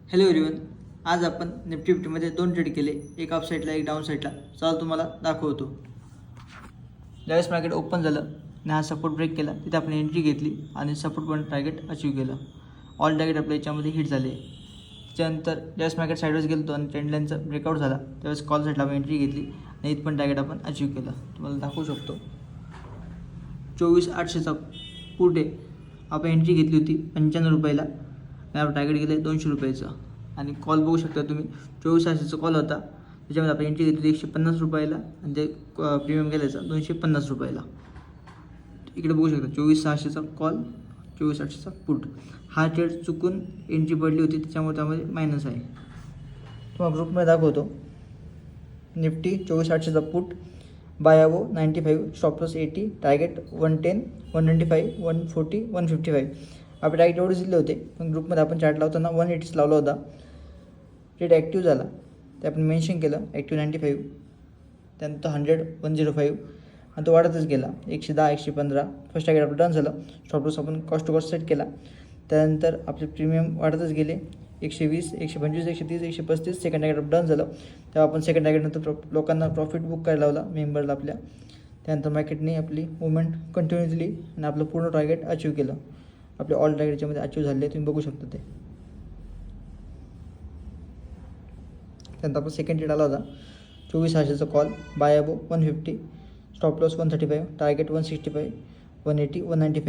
Hello everyone, आज आपण Nifty फिफ्टीमध्ये 2 trade केले, एक अप साईडला एक डाऊन साईडला. चला तुम्हाला दाखवतो. ज्यावेळेस मार्केट ओपन झालं आणि हा सपोर्ट ब्रेक केला, तिथे आपण एंट्री घेतली आणि सपोर्ट पण टार्गेट अचीव केलं. ऑल टार्गेट आपल्या याच्यामध्ये हिट झाले. त्याच्यानंतर ज्यावेळेस मार्केट साईडवेज गेलो आणि ट्रेंड लाईनचा ब्रेकआउट झाला, त्यावेळेस कॉल साईडला आपण एंट्री घेतली आणि इथं पण टार्गेट आपण अचीव केलं. तुम्हाला दाखवू शकतो. 24,800चा पुट आहे. आपण एंट्री घेतली होती 95 रुपयाला आणि आपण टार्गेट गेलं 200 रुपयाचं. आणि कॉल बघू शकता तुम्ही, 24,800चा कॉल होता. त्याच्यामध्ये आपण एंट्री घेतली 150 रुपयाला आणि ते प्रीमियम गेल्याचं 250 रुपयाला. इकडे बघू शकता 24,600चा कॉल, 24,800चा पुट. हा ट्रेड चुकून एंट्री पडली होती, त्याच्यामुळे त्यामध्ये मायनस आहे. तुम्हाला ग्रुपमध्ये दाखवतो. निफ्टी 24,800चा पुट, बाय अबो 95, स्टॉप लॉस 80, टार्गेट 110, 195, 140, 155. आपण टार्गेट एवढेच दिले होते, पण ग्रुपमध्ये आपण चार्ट लावताना 180 लावला होता. ट्रेड ॲक्टिव्ह झाला, ते आपण मेन्शन केलं. ॲक्टिव्ह 95, त्यानंतर 100, 105 आणि तो वाढतच गेला. 110, 115. फर्स्ट टार्गेट आपलं डन झालं. स्टॉप लॉस आपण कॉस्ट टू कॉस्ट सेट केला. त्यानंतर आपले प्रीमियम वाढतच गेले. 120, 125, 130, 135. सेकंड टार्गेट डन झालं. तेव्हा आपण सेकंड टार्गेटनंतर लोकांना प्रॉफिट बुक करायला लावला, मेंबरला आपल्या. त्यानंतर मार्केटने आपली मुवमेंट कंटिन्यू दिली आणि आपलं पूर्ण टार्गेट अचीव केलं. आपले ऑल टार्गेटच्यामध्ये अचीव झाले, तुम्ही बघू शकता ते. त्यानंतर आपला सेकंड ट्रेड आला होता 24,600चा कॉल, बाय अबो 150, स्टॉप लॉस 135, टार्गेट 165, 180, 195.